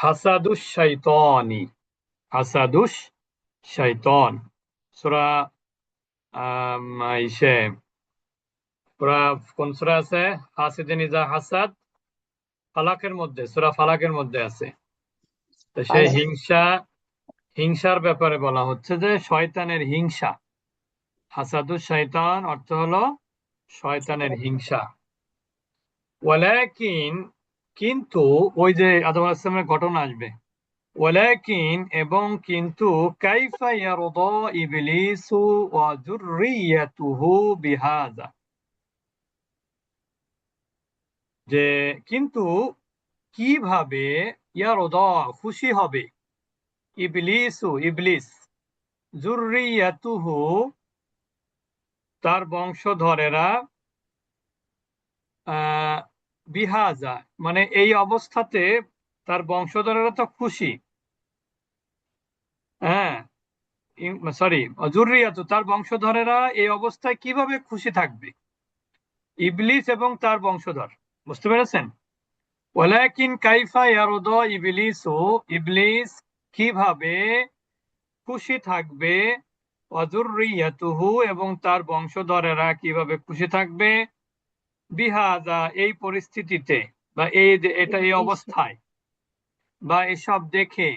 হাসাদুশ শাইতানি, হাসাদুশ শাইতান। সূরা ইসে সূরা কোন সূরা আছে? হাসিদিন ইজা হাসাদ, ফালাকের মধ্যে, সূরা ফালাকের মধ্যে আছে। তো সেই হিংসার ব্যাপারে বলা হচ্ছে যে শয়তানের হিংসা। হাসাদুশ শাইতান অর্থ হলো শয়তানের হিংসা। ওয়ালাকিন, কিন্তু, ওই যে আদম আলাইহিস সালামের ঘটনা আসবে। ওয়ালাকিন, এবং কিন্তু, কাইফা ইয়ারদা ইবলিসু ওয়া যুররিয়াতুহু বিহাযা, যে কিন্তু কিভাবে ইয়ারদা খুশি হবে, ইবলিস, যুররিয়াতুহু তার বংশধরেরা, বিহাজা মানে এই অবস্থাতে তার বংশধরেরা তো খুশি। হ্যাঁ, সরি, যুররিয়াতু তার বংশধরেরা এই অবস্থায় কিভাবে খুশি থাকবে, ইবলিস এবং তার বংশধর। বুঝতে পেরেছেন? ওয়ালাকিন কাইফা ইয়ারদা ইবলিসু, ইবলিস কিভাবে খুশি থাকবে, অযুররিয়াতুহু এবং তার বংশধরেরা কিভাবে খুশি থাকবে, বিহাজা এই পরিস্থিতিতে, বা এই অবস্থায়, বা এসব দেখে,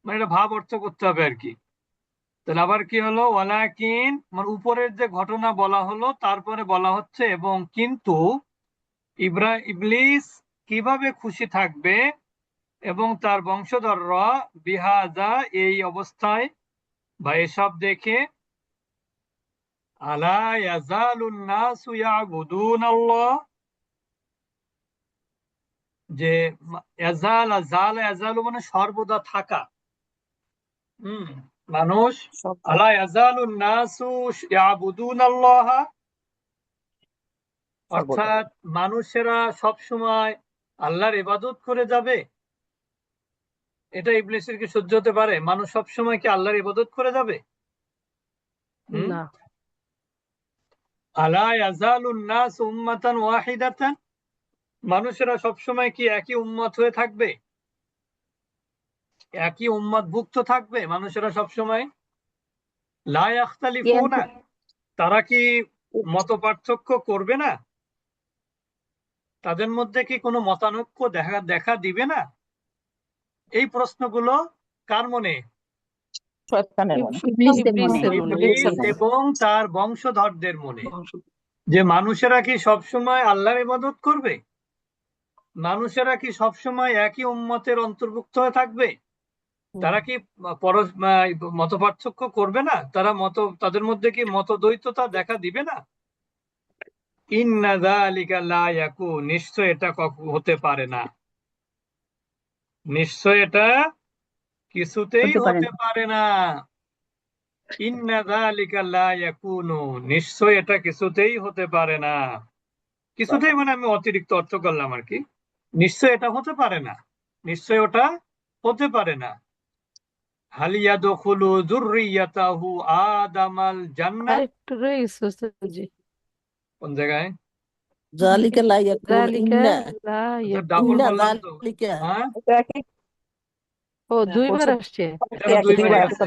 মানে এটা ভাব অর্থ করতে হবে আর কি। তাহলে আবার কি হলো? ওয়ালাকিন মানে উপরের যে ঘটনা বলা হলো তারপরে বলা হচ্ছে এবং কিন্তু ইবলিস কিভাবে খুশি থাকবে এবং তার বংশধররা বিহাজা এই অবস্থায় বা এসব দেখে, আলা ইয়াজালুন নাসু ইয়াবুদুনাল্লাহ, যে ইয়াজালু মানে সর্বদা থাকা। মানুষ, আলা ইয়াজালুন নাসু ইয়াবুদুনাল্লাহ, অর্থাৎ মানুষেরা সব সময় আল্লাহর ইবাদত করে যাবে। এটা ইবলিসের কি সহ্য হতে পারে? মানুষ সব সময় কি আল্লাহর ইবাদত করে যাবে? না। আলা ইয়াজালুন নাস উম্মাতান ওয়াহিদাতান, মানুষেরা সব সময় কি একই উম্মত হয়ে থাকবে, একই উম্মতভুক্ত থাকবে মানুষেরা সব সময়? লা ইয়াখতালিফুনা, তারা কি মত পার্থক্য করবে না? তাদের মধ্যে কি কোনো মতানৈক্য দেখা দিবে না? এই প্রশ্নগুলো কার মনে? ইবলিস এবং তার বংশধরদের মনে। যে মানুষেরা কি সবসময় আল্লাহর ইবাদত করবে? মানুষেরা কি সবসময় একই উম্মতের অন্তর্ভুক্ত হয়ে থাকবে? তারা কি মত পার্থক্য করবে না? তাদের মধ্যে কি মতদ্বৈততা দেখা দিবে না? ইন্না যালিকা লা ইয়াকুন, নিশ্চয় এটা হতে পারে না, নিশ্চয় এটা কিছুতেই হতে পারে না। ইন্না যালিকা লা ইয়াকুনু, নিশ্চয় এটা কিছুতেই হতে পারে না। কিছুতেই মানে আমি অতিরিক্ত অর্থ করলাম আর কি। নিশ্চয় এটা হতে পারে না, নিশ্চয় ওটা হতে পারে না। হাল ইয়াদখুলু যুররিয়াতাহু আদামাল জান্নাহ, আরেকটু রয়ে গেছে জি। কোন জায়গায়? যালিকা লা ইয়াকুন, ইন্না আচ্ছা, ডাবল ইন্না বললাম তো। যালিকা, হ্যাঁ, ও দুইবার আসছে। এটা তো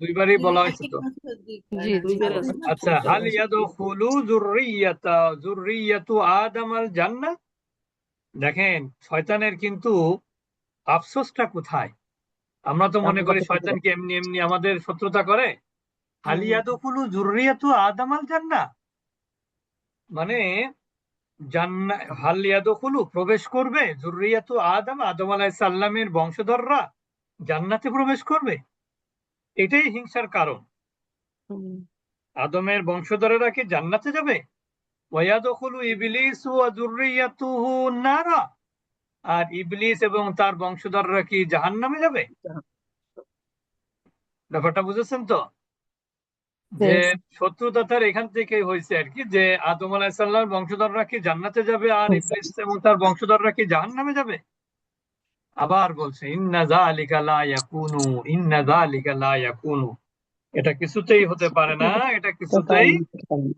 দুইবারই বলা হয়েছে তো। জি জি। আচ্ছা, হাল ইয়াদখুলু যুররিয়াতু আদামাল জান্নাহ। দেখেন শয়তানের কিন্তু আফসোসটা কোথায়? আমরা তো মনে করি শয়তান কি এমনি এমনি আমাদের শত্রুতা করে। হাল ইয়াদখুলু যুররিয়াতু আদামাল জান্নাহ মানে হাল ইয়াদখুলু প্রবেশ করবে, যুররিয়াতু আদম আলাইহিস সালামের বংশধররা জান্নাতে প্রবেশ করবে। এটাই হিংসার কারণ। আদমের বংশধরেরা কি জান্নাতে যাবে? ওয়ায়াদখুলু ইবলিসু ওয়া যুররিয়াতুহু নারা, আর ইবলিস এবং তার বংশধররা কি জাহান্নামে যাবে? ব্যাপারটা বুঝেছেন তো? যে শত্রুতা তার এখান থেকেই হয়েছে আর কি, যে আদম আলাইহিস সালামের বংশধররা কি জান্নাতে যাবে আর ইবলিস এবং তার বংশধররা কি জাহান্নামে যাবে। আবার বলছে ইন্না যালিকা লা ইয়াকুনু, ইন্না যালিকা লা ইয়াকুনু, এটা কিছুতেই হতে পারে না, এটা কিছুতেই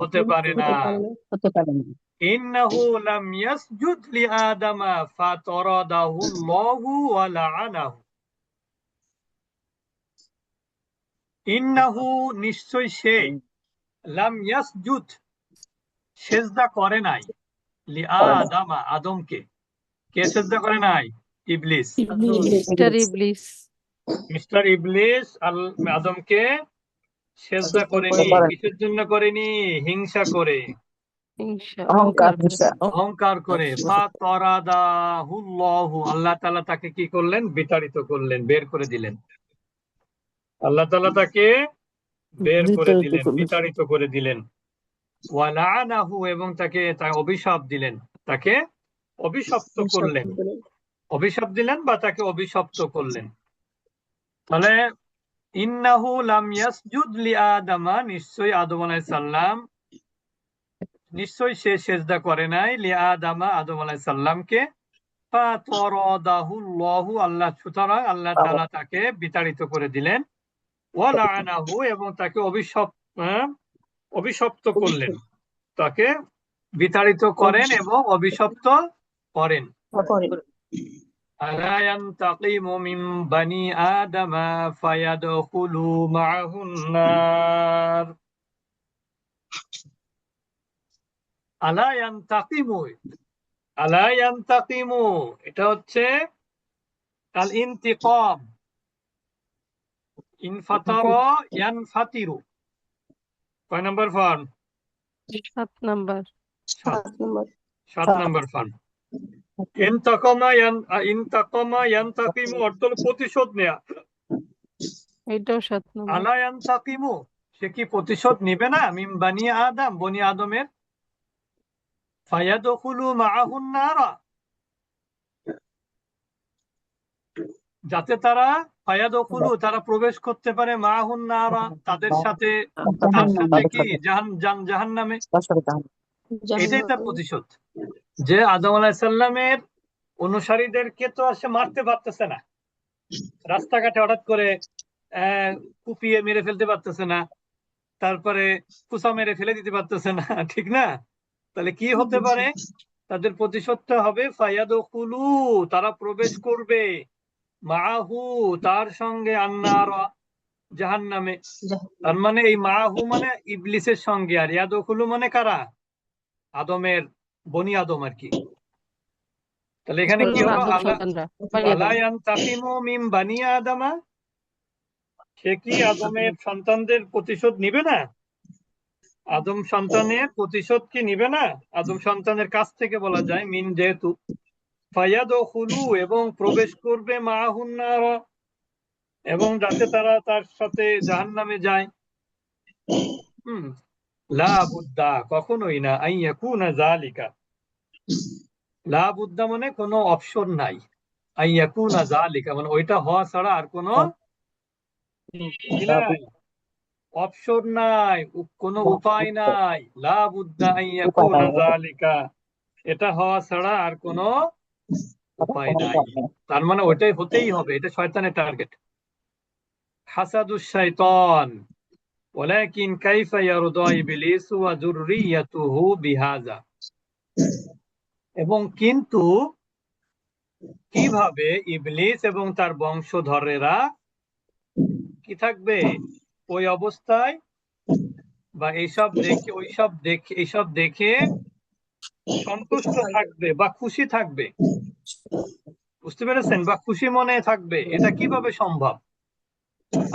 হতে পারে না। ইন্নাহু লাম ইয়াসজুদ লিআদামা ফাতারাদাহু আল্লাহু ওয়া লাআনাহু। ইন্নাহু নিশ্চয় সে, লাম ইয়াসজুদ সেজদা করে নাই, লিআদামা আদমকে। কে সেজদা করে নাই? ইবলিস। মিস্টার ইবলিস। মিস্টার ইবলিস আদমকে সেজদা করেনি। কিসের জন্য করেনি? হিংসা করে, হিংসা অহংকার অহংকার করে। ফাতারাদাহুল্লাহু, আল্লাহ তাআলা তাকে কি করলেন? বিতাড়িত করলেন, বের করে দিলেন। আল্লাহ তাআলা তাকে বের করে দিলেন, বিতাড়িত করে দিলেন। ওয়া লাআনাহু, এবং তাকে অভিশাপ দিলেন, তাকে অভিশপ্ত করলেন। অভিশাপ দিলেন বা তাকে অভিশপ্ত করলেন। তাহলে ইন্নাহু লাম ইয়াসজুদ লিআদামা, নিশ্চয়ই আদম আলাইহিস সালাম, নিশ্চয়ই সে সেজদা করে নাই, লিআদামা আদম আলাইহিস সালামকে। ফাতারাদাহুল্লাহু, আল্লাহ, সুতরাং আল্লাহ তাআলা তাকে বিতাড়িত করে দিলেন। ওয়া লাআনাহু, এবং তাকে অভিশপ্ত করলেন, তাকে বিতাড়িত করেন এবং অভিশপ্ত করেন। আলা ইয়ানতাকিমু মিন বানি আদামা ফায়াদখুলু মাআহুন নার। আলা ইয়ানতাকিমু, আলা ইয়ানতাকিমু, এটা হচ্ছে আল ইনতিকাম। ইনফাতারা ইয়ানফাতিরু। কয় number form? 7 number. 7 number form. ইনতাকামা ইয়ানতাকিমু অর্থ হলো প্রতিশোধ নেয়া। এটাও 7 নাম্বার। আলা ইয়ানতাকিমু, সে কি প্রতিশোধ নিবে না? মিন বানি আদম, বনি আদমের। ফায়াদখুলু মাআহুন নারা, যাতে তারা, ফায়াদখুলু, তারা প্রবেশ করতে পারে, মাআহুন নারা, তাদের সাথে, তার সাথে কি? জাহান্নামে। এটাই তার প্রতিশোধ। যে আদম আলাইহিস সালামের অনুসারীদেরকে তো সে মারতে পারতেছে না, রাস্তাঘাটে হঠাৎ করে কুপিয়ে মেরে ফেলতে পারতেছে না, তারপরে কুচা মেরে ফেলে দিতে পারতেছে না, ঠিক না? তাহলে কি হতে পারে? তাদের প্রতিশোধটা হবে ফায়াদখুলু, তারা প্রবেশ করবে, মাআহু, তার সঙ্গে, আন্নারা, জাহান্নামে। তার মানে এই মাআহু মানে ইবলিসের সঙ্গে, আর ইয়াদখুলু মানে কারা? আদমের, বনি আদম আর কি। তাহলে এখানে কি হলো? আলা ইয়ানতাকিমু মিন বানি আদামা, সে কি আদমের সন্তানদের প্রতিশোধ নিবে না? আদম সন্তানের প্রতিশোধ কি নিবে না? আদম সন্তানের কাছ থেকে বলা যায়, মিন যেহেতু। ফায়াদখুলু, এবং প্রবেশ করবে, মাআহুন নার, এবং যাতে তারা তার সাথে জাহান্নামে যায়। লা বুদ্দা, কখনোই না, আন ইয়াকুনা যালিকা, লা বুদ্দা মানে কোনো অপশন নাই, আন ইয়াকুনা যালিকা মানে ওইটা হওয়া ছাড়া আর কোনো অপশন নাই, কোনো উপায় নাই। লা বুদ্দা আন ইয়াকুনা যালিকা, এটা হওয়া ছাড়া আর কোনো উপায় নাই। তার মানে ওইটাই হতেই হবে, এটা শয়তানের টার্গেট। হাসাদুশ শাইতান, ওয়ালাকিন কাইফা ইয়ারদা ইবলিস ওয়া যুররিয়াতুহু বিহাযা, এবং কিন্তু কিভাবে ইবলিস এবং তার বংশধরেরা কি থাকবে ওই অবস্থায়, বা এইসব দেখে, এইসব দেখে সন্তুষ্ট থাকবে বা খুশি থাকবে। বুঝতে পেরেছেন? বা খুশি মনে থাকবে, এটা কিভাবে সম্ভব?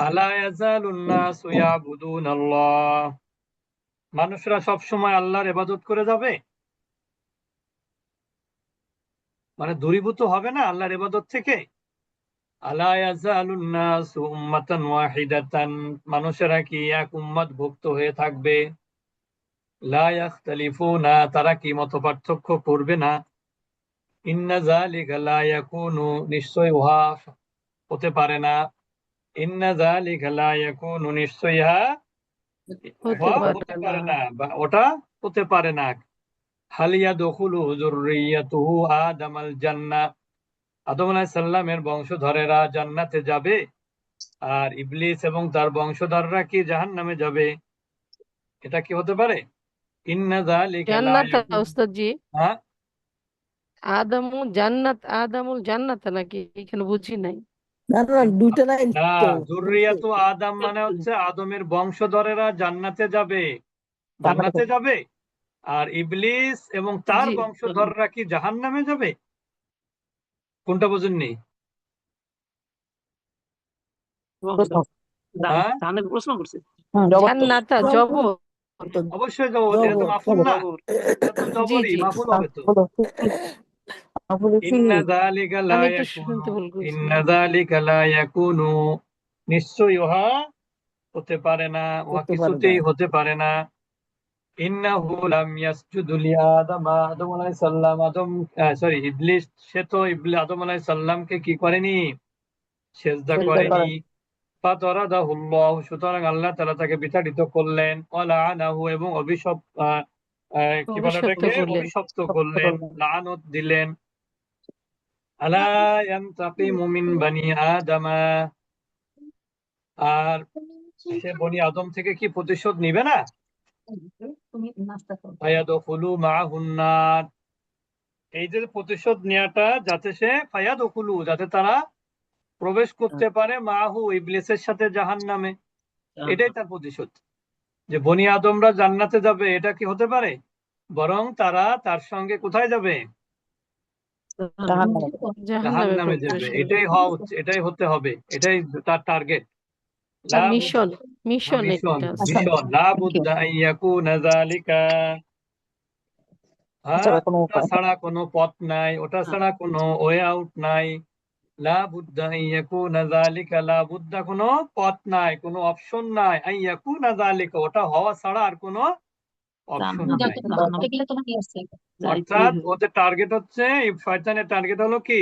আলা ইয়াজালুন নাসু ইয়াবুদুনাল্লাহ, মানুষরা সব সময় আল্লাহর ইবাদত করে যাবে, মানে দূরীভূত হবে না আল্লাহর ইবাদত থেকে। আলা ইয়াজালুন নাসু উম্মাতান ওয়াহিদাতান, মানুষেরা কি এক উম্মত ভুক্ত হয়ে থাকবে। লা ইয়াখতালিফুনা, তারা কি মত পার্থক্য করবে না। ইন্না যালিকা লা ইয়াকুনু, নিশ্চয় উহা হতে পারে না। ইন্না যালিকা লা ইয়াকুনু, নিশ্চয় ইহা হতে পারে না, বা ওটা হতে পারে না। হাল ইয়াদখুলু যুররিয়াতুহু আদামাল জান্নাহ, আদম আলাইহিস সালামের বংশধরেরা জান্নাতে যাবে, আর ইবলিস এবং তার বংশধররা কি জাহান্নামে যাবে? এটা কি হতে পারে? ইন্না যালিকা লা জান্নাত ইয়াকুন। ওস্তাদ জি, হ্যাঁ, আদামুল জান্নাত নাকি, এখানে বুঝি নাই। না না না, দুইটা লাইন না, তো যুররিয়াতু আদম মানে হচ্ছে আদমের বংশধরেরা জান্নাতে যাবে, জান্নাতে জান্নাতে যাবে। আর ইবলিস এবং তার জি, বংশধররা কি জাহান্নামে যাবে? কোনটা বোঝেননি? প্রশ্ন। হ্যাঁ, জবর তো। জান্নাতা জবর। তো অবশ্যই জবর, এটা তো জবর মাফুল না, এটা তো জি জবরই, জি, মাফুল হবে তো। বলো। বলেছি ইন্না যালিকা লা আমি একটু ইয়াকুনু, শুনতে ভুল করছি। ইন্না যালিকা লা ইয়াকুনু, নিশ্চয়ই উহা হতে পারে না, উহা করতে পারে না। কিছুতেই হতে পারে না। ইন্নাহু লাম ইয়াসজুদু লিআদম, আদম আলাইহিস সালাম, ইবলিস, সে তো আদম আলাইহিস সালামকে কি করেনি? সেজদা সেজদা করেনি। করেন। ফাতারাদাহুল্লাহ, সুতরাং আল্লাহ তাআলা তাকে বিতাড়িত করলেন। ওয়া লাআনাহু, এবং কি বলে অভিশপ্ত ওটাকে, করলেন। অভিশপ্ত করলেন, লাআনত দিলেন। আলা ইয়ানতাকিমু মিন বানি আদামা, আর সে বনি আদম থেকে কি প্রতিশোধ নিবে না? ফায়াদখুলু মাআহুন নার, এই যে প্রতিশোধ নেওয়াটা, যাতে তারা প্রবেশ করতে পারে মাহু, ইবলিসের সাথে জাহান্নামে, এটাই তার প্রতিশোধ। যে বনি আদমরা জান্নাতে যাবে এটা কি হতে পারে? বরং তারা তার সঙ্গে কোথায় যাবে? জাহান্নামে। জাহান্নামে জাহান্নামে প্রবেশ যাবে। করবে। এটাই হওয়া উচিত, এটাই হতে হবে, এটাই তার টার্গেট। তার মিশন, মিশন মিশন, এটা। মিশন লা বুদ্দা আন ইয়াকুনা যালিকা। হ্যাঁ, কোনো ওটা উপায়। ছাড়া কোনো পথ নাই, ওটা ছাড়া কোনো ওয়ে আউট নাই। লা বুদ্দা আন ইয়াকুনা যালিকা, লা বুদ্দা কোনো পথ নাই, কোনো অপশন নাই। আন ইয়াকুনা যালিকা, ওটা হওয়া ছাড়া আর কোনো অপশন নাই। অর্থাৎ ওদের টার্গেট হচ্ছে, শয়তানের টার্গেট হলো কি,